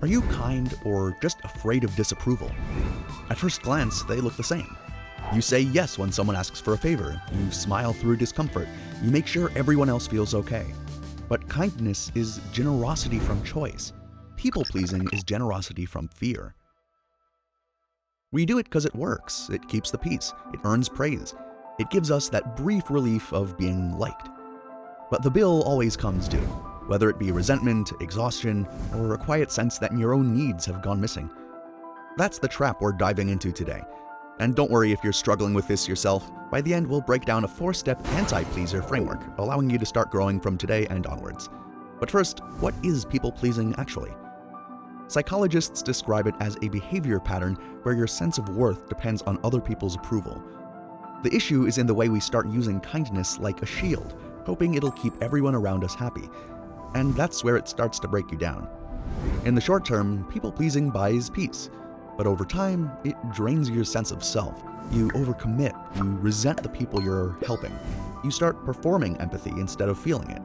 Are you kind or just afraid of disapproval? At first glance, they look the same. You say yes when someone asks for a favor, you smile through discomfort, you make sure everyone else feels okay. But kindness is generosity from choice. People-pleasing is generosity from fear. We do it because it works, it keeps the peace, it earns praise, it gives us that brief relief of being liked. But the bill always comes due, whether it be resentment, exhaustion, or a quiet sense that your own needs have gone missing. That's the trap we're diving into today. And don't worry if you're struggling with this yourself. By the end, we'll break down a 4-step anti-pleaser framework, allowing you to start growing from today and onwards. But first, what is people-pleasing actually? Psychologists describe it as a behavior pattern where your sense of worth depends on other people's approval. The issue is in the way we start using kindness like a shield, hoping it'll keep everyone around us happy. And that's where it starts to break you down. In the short term, people-pleasing buys peace. But over time, it drains your sense of self. You overcommit, you resent the people you're helping. You start performing empathy instead of feeling it.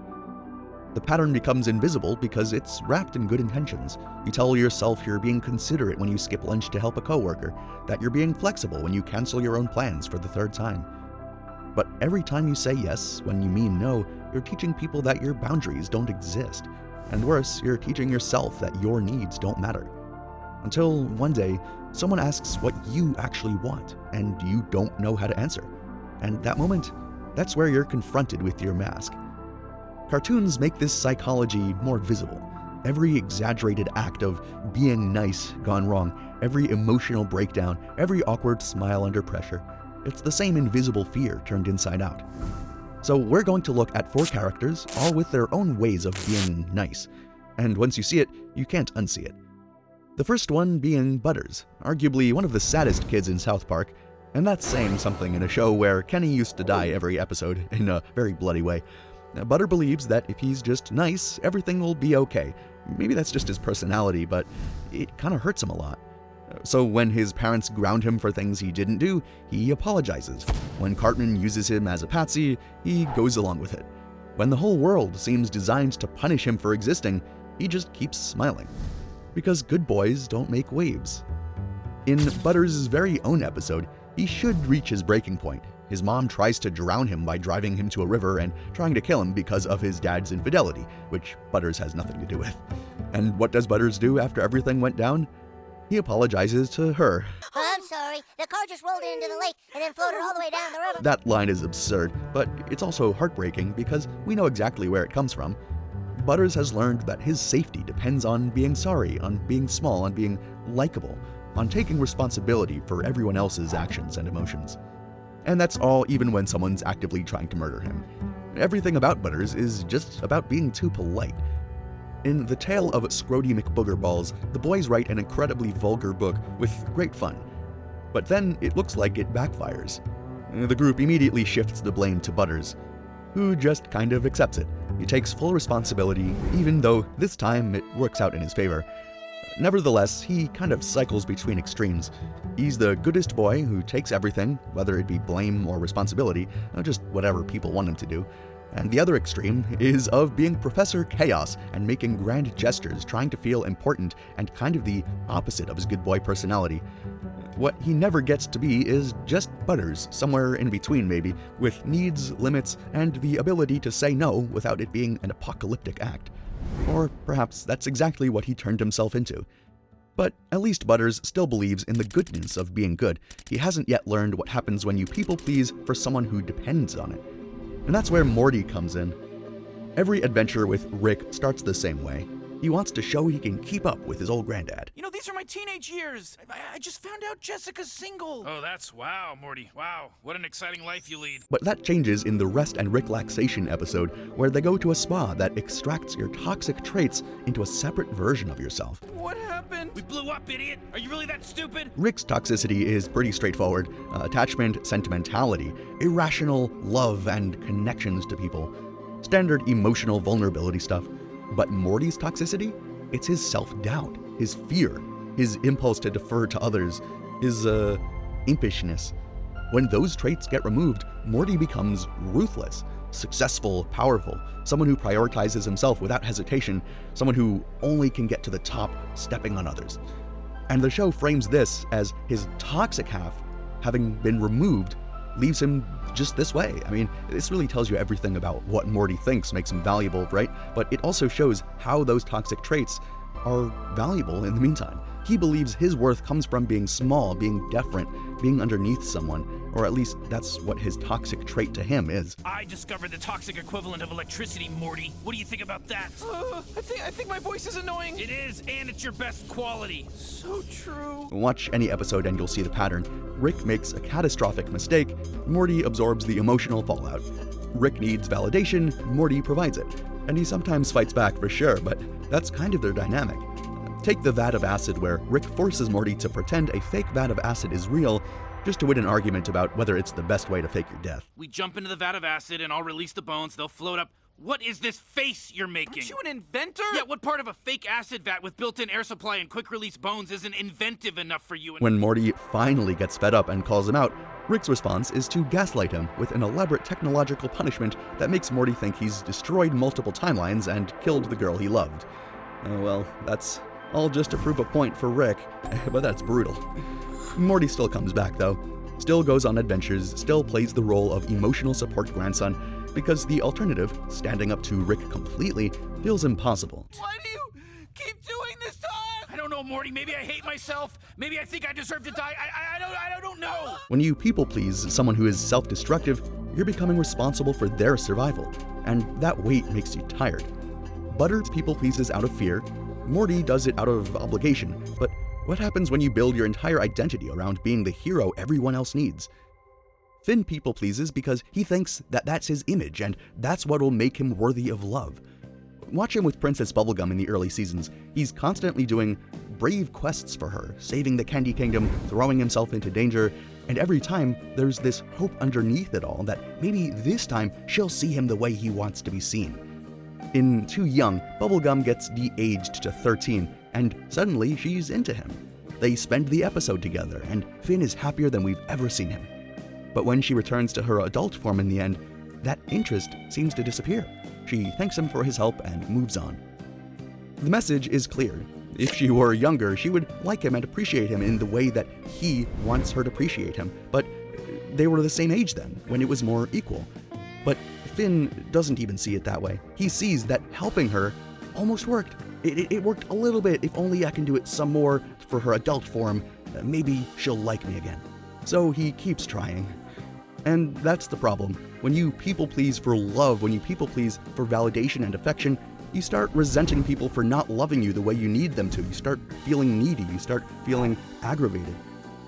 The pattern becomes invisible because it's wrapped in good intentions. You tell yourself you're being considerate when you skip lunch to help a coworker, that you're being flexible when you cancel your own plans for the 3rd time. But every time you say yes when you mean no, you're teaching people that your boundaries don't exist. And worse, you're teaching yourself that your needs don't matter. Until one day, someone asks what you actually want, and you don't know how to answer. And that moment, that's where you're confronted with your mask. Cartoons make this psychology more visible. Every exaggerated act of being nice gone wrong, every emotional breakdown, every awkward smile under pressure, it's the same invisible fear turned inside out. So we're going to look at 4 characters, all with their own ways of being nice. And once you see it, you can't unsee it. The first one being Butters, arguably one of the saddest kids in South Park, and that's saying something in a show where Kenny used to die every episode in a very bloody way. Butter believes that if he's just nice, everything will be okay. Maybe that's just his personality, but it kind of hurts him a lot. So when his parents ground him for things he didn't do, he apologizes. When Cartman uses him as a patsy, he goes along with it. When the whole world seems designed to punish him for existing, he just keeps smiling. Because good boys don't make waves. In Butters' very own episode, he should reach his breaking point. His mom tries to drown him by driving him to a river and trying to kill him because of his dad's infidelity, which Butters has nothing to do with. And what does Butters do after everything went down? He apologizes to her. Oh, I'm sorry. The car just rolled into the lake and then floated all the way down the river. That line is absurd, but it's also heartbreaking because we know exactly where it comes from. Butters has learned that his safety depends on being sorry, on being small, on being likable, on taking responsibility for everyone else's actions and emotions. And that's all even when someone's actively trying to murder him. Everything about Butters is just about being too polite. In The Tale of Scrody McBoogerballs, the boys write an incredibly vulgar book with great fun. But then it looks like it backfires. The group immediately shifts the blame to Butters, who just kind of accepts it. He takes full responsibility, even though this time it works out in his favor. Nevertheless, he kind of cycles between extremes. He's the goodest boy who takes everything, whether it be blame or responsibility, just whatever people want him to do. And the other extreme is of being Professor Chaos and making grand gestures, trying to feel important, and kind of the opposite of his good boy personality. What he never gets to be is just Butters, somewhere in between maybe, with needs, limits, and the ability to say no without it being an apocalyptic act. Or perhaps that's exactly what he turned himself into. But at least Butters still believes in the goodness of being good. He hasn't yet learned what happens when you people please for someone who depends on it. And that's where Morty comes in. Every adventure with Rick starts the same way. He wants to show he can keep up with his old granddad. You know, these are my teenage years. I just found out Jessica's single. Oh, wow, Morty. Wow, what an exciting life you lead. But that changes in the Rest and Rick-laxation episode, where they go to a spa that extracts your toxic traits into a separate version of yourself. What happened? We blew up, idiot. Are you really that stupid? Rick's toxicity is pretty straightforward. Attachment, sentimentality, irrational love and connections to people. Standard emotional vulnerability stuff. But Morty's toxicity? It's his self-doubt, his fear, his impulse to defer to others, his, impishness. When those traits get removed, Morty becomes ruthless. successful, powerful, someone who prioritizes himself without hesitation, someone who only can get to the top stepping on others. And the show frames this as his toxic half, having been removed, leaves him just this way. I mean, this really tells you everything about what Morty thinks makes him valuable, right? But it also shows how those toxic traits are valuable in the meantime. He believes his worth comes from being small, being different, being underneath someone, or at least that's what his toxic trait to him is. I discovered the toxic equivalent of electricity, Morty. What do you think about that? I think my voice is annoying. It is, and it's your best quality. So true. Watch any episode and you'll see the pattern. Rick makes a catastrophic mistake, Morty absorbs the emotional fallout. Rick needs validation, Morty provides it. And he sometimes fights back for sure, but that's kind of their dynamic. Take the vat of acid where Rick forces Morty to pretend a fake vat of acid is real just to win an argument about whether it's the best way to fake your death. We jump into the vat of acid and I'll release the bones, they'll float up. What is this face you're making? Aren't you an inventor? Yeah, what part of a fake acid vat with built-in air supply and quick-release bones isn't inventive enough for you? When Morty finally gets fed up and calls him out, Rick's response is to gaslight him with an elaborate technological punishment that makes Morty think he's destroyed multiple timelines and killed the girl he loved. Oh well, that's all just to prove a point for Rick, but that's brutal. Morty still comes back though, still goes on adventures, still plays the role of emotional support grandson, because the alternative, standing up to Rick completely, feels impossible. Why do you keep doing this to us? I don't know, Morty. Maybe I hate myself. Maybe I think I deserve to die. I don't know. When you people please someone who is self-destructive, you're becoming responsible for their survival, and that weight makes you tired. Butter people pleases out of fear, Morty does it out of obligation, but what happens when you build your entire identity around being the hero everyone else needs? Finn people pleases because he thinks that that's his image and that's what'll make him worthy of love. Watch him with Princess Bubblegum in the early seasons. He's constantly doing brave quests for her, saving the Candy Kingdom, throwing himself into danger, and every time there's this hope underneath it all that maybe this time she'll see him the way he wants to be seen. In Too Young, Bubblegum gets de-aged to 13, and suddenly she's into him. They spend the episode together, and Finn is happier than we've ever seen him. But when she returns to her adult form in the end, that interest seems to disappear. She thanks him for his help and moves on. The message is clear. If she were younger, she would like him and appreciate him in the way that he wants her to appreciate him, but they were the same age then, when it was more equal. But Finn doesn't even see it that way. He sees that helping her almost worked. It worked a little bit. If only I can do it some more for her adult form, maybe she'll like me again. So he keeps trying. And that's the problem. When you people please for love, when you people please for validation and affection, you start resenting people for not loving you the way you need them to. You start feeling needy. You start feeling aggravated.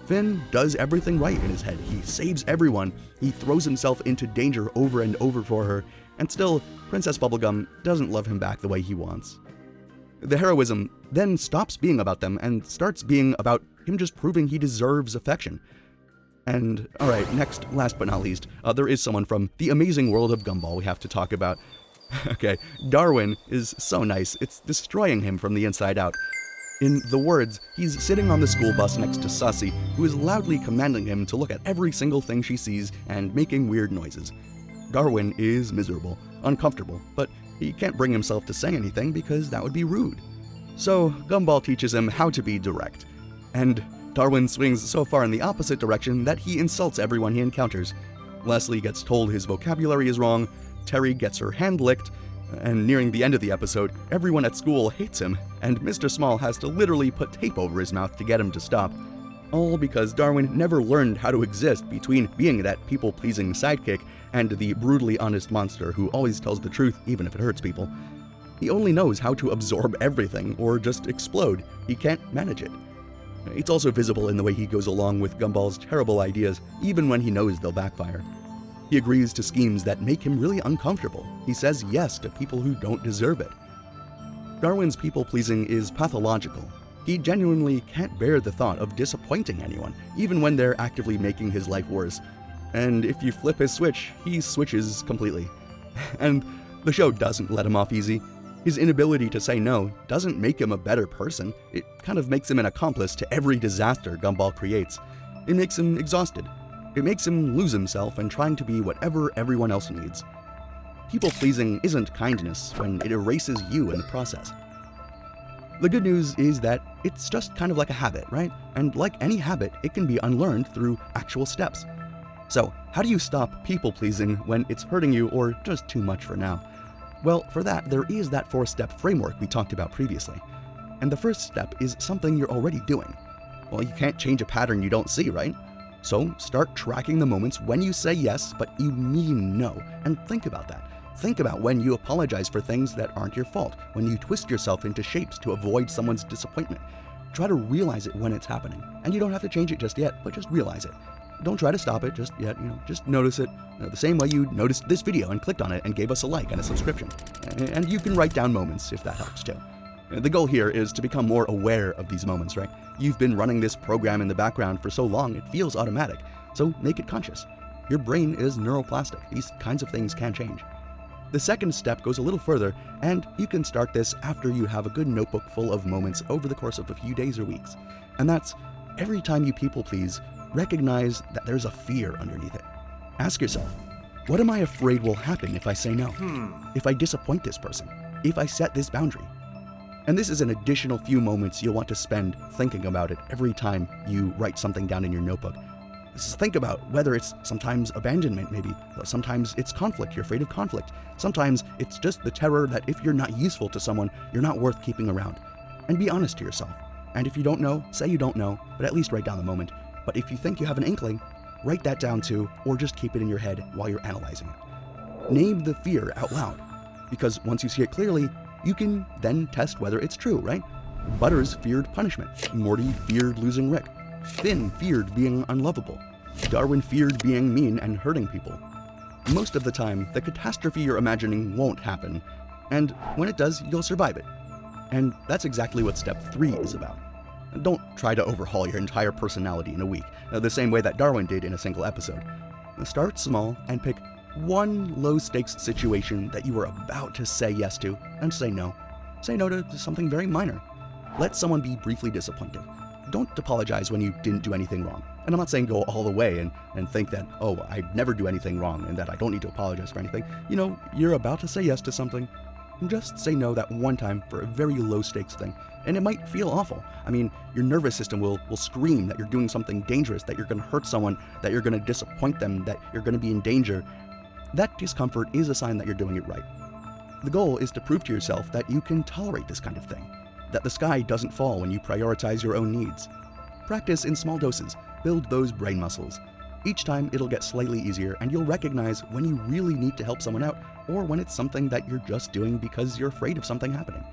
Finn does everything right in his head. He saves everyone. He throws himself into danger over and over for her. And still, Princess Bubblegum doesn't love him back the way he wants. The heroism then stops being about them and starts being about him just proving he deserves affection. And, alright, next, last but not least, there is someone from the amazing world of Gumball we have to talk about. Okay, Darwin is so nice, it's destroying him from the inside out. In The Words, he's sitting on the school bus next to Sussy, who is loudly commanding him to look at every single thing she sees and making weird noises. Darwin is miserable, uncomfortable, but he can't bring himself to say anything because that would be rude. So, Gumball teaches him how to be direct. And Darwin swings so far in the opposite direction that he insults everyone he encounters. Leslie gets told his vocabulary is wrong, Terry gets her hand licked, and nearing the end of the episode, everyone at school hates him, and Mr. Small has to literally put tape over his mouth to get him to stop. All because Darwin never learned how to exist between being that people-pleasing sidekick and the brutally honest monster who always tells the truth even if it hurts people. He only knows how to absorb everything or just explode. He can't manage it. It's also visible in the way he goes along with Gumball's terrible ideas, even when he knows they'll backfire. He agrees to schemes that make him really uncomfortable. He says yes to people who don't deserve it. Darwin's people-pleasing is pathological. He genuinely can't bear the thought of disappointing anyone, even when they're actively making his life worse. And if you flip his switch, he switches completely. And the show doesn't let him off easy. His inability to say no doesn't make him a better person. It kind of makes him an accomplice to every disaster Gumball creates. It makes him exhausted. It makes him lose himself and trying to be whatever everyone else needs. People-pleasing isn't kindness when it erases you in the process. The good news is that it's just kind of like a habit, right? And like any habit, it can be unlearned through actual steps. So, how do you stop people-pleasing when it's hurting you or just too much for now? Well, for that, there is that 4-step framework we talked about previously. And the first step is something you're already doing. Well, you can't change a pattern you don't see, right? So start tracking the moments when you say yes, but you mean no, and think about that. Think about when you apologize for things that aren't your fault, when you twist yourself into shapes to avoid someone's disappointment. Try to realize it when it's happening. And you don't have to change it just yet, but just realize it. Don't try to stop it just yet, just notice it. The same way you noticed this video and clicked on it and gave us a like and a subscription. And you can write down moments if that helps too. The goal here is to become more aware of these moments, right? You've been running this program in the background for so long, it feels automatic. So make it conscious. Your brain is neuroplastic. These kinds of things can change. The second step goes a little further, and you can start this after you have a good notebook full of moments over the course of a few days or weeks. And that's every time you people please, recognize that there's a fear underneath it. Ask yourself, what am I afraid will happen if I say no? If I disappoint this person? If I set this boundary? And this is an additional few moments you'll want to spend thinking about it every time you write something down in your notebook. Just think about whether it's sometimes abandonment, maybe. Sometimes it's conflict, you're afraid of conflict. Sometimes it's just the terror that if you're not useful to someone, you're not worth keeping around. And be honest to yourself. And if you don't know, say you don't know, but at least write down the moment. But if you think you have an inkling, write that down too, or just keep it in your head while you're analyzing it. Name the fear out loud, because once you see it clearly, you can then test whether it's true, right? Butters feared punishment. Morty feared losing Rick. Finn feared being unlovable. Darwin feared being mean and hurting people. Most of the time, the catastrophe you're imagining won't happen, and when it does, you'll survive it. And that's exactly what step 3 is about. Don't try to overhaul your entire personality in a week, the same way that Darwin did in a single episode. Start small and pick one low-stakes situation that you are about to say yes to, and say no. Say no to something very minor. Let someone be briefly disappointed. Don't apologize when you didn't do anything wrong. And I'm not saying go all the way and think that, oh, I never do anything wrong and that I don't need to apologize for anything. You're about to say yes to something. Just say no that one time for a very low-stakes thing. And it might feel awful. I mean, your nervous system will scream that you're doing something dangerous, that you're going to hurt someone, that you're going to disappoint them, that you're going to be in danger. That discomfort is a sign that you're doing it right. The goal is to prove to yourself that you can tolerate this kind of thing, that the sky doesn't fall when you prioritize your own needs. Practice in small doses, build those brain muscles. Each time it'll get slightly easier and you'll recognize when you really need to help someone out or when it's something that you're just doing because you're afraid of something happening.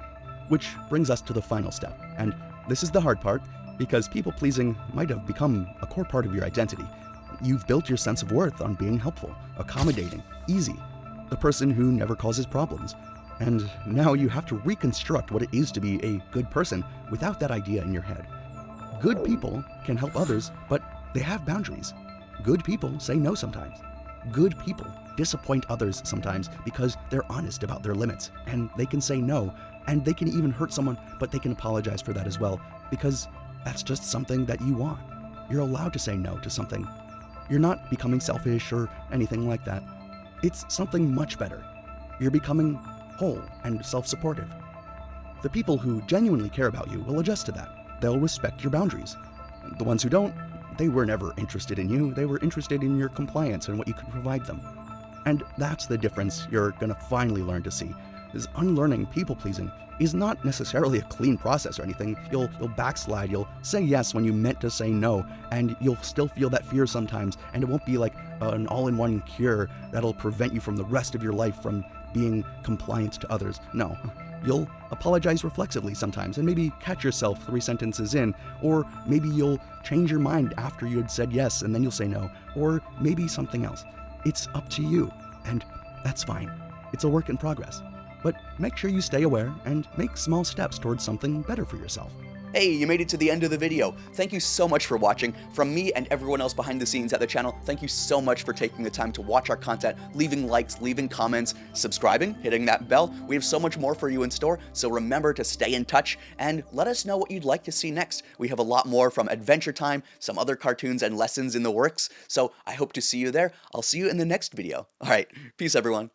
Which brings us to the final step, and this is the hard part because people-pleasing might have become a core part of your identity. You've built your sense of worth on being helpful, accommodating, easy, the person who never causes problems. And now you have to reconstruct what it is to be a good person without that idea in your head. Good people can help others, but they have boundaries. Good people say no sometimes. Good people disappoint others sometimes because they're honest about their limits, and they can say no, and they can even hurt someone, but they can apologize for that as well, because that's just something that you want. You're allowed to say no to something. You're not becoming selfish or anything like that. It's something much better. You're becoming whole and self-supportive. The people who genuinely care about you will adjust to that. They'll respect your boundaries. The ones who don't, they were never interested in you. They were interested in your compliance and what you could provide them. And that's the difference you're going to finally learn to see. Is unlearning people-pleasing is not necessarily a clean process or anything. You'll backslide, you'll say yes when you meant to say no, and you'll still feel that fear sometimes, and it won't be like an all-in-one cure that'll prevent you from the rest of your life from being compliant to others. No. You'll apologize reflexively sometimes and maybe catch yourself 3 sentences in, or maybe you'll change your mind after you had said yes and then you'll say no, or maybe something else. It's up to you, and that's fine. It's a work in progress. But make sure you stay aware and make small steps towards something better for yourself. Hey, you made it to the end of the video. Thank you so much for watching. From me and everyone else behind the scenes at the channel, thank you so much for taking the time to watch our content, leaving likes, leaving comments, subscribing, hitting that bell. We have so much more for you in store, so remember to stay in touch and let us know what you'd like to see next. We have a lot more from Adventure Time, some other cartoons and lessons in the works, so I hope to see you there. I'll see you in the next video. All right, peace everyone.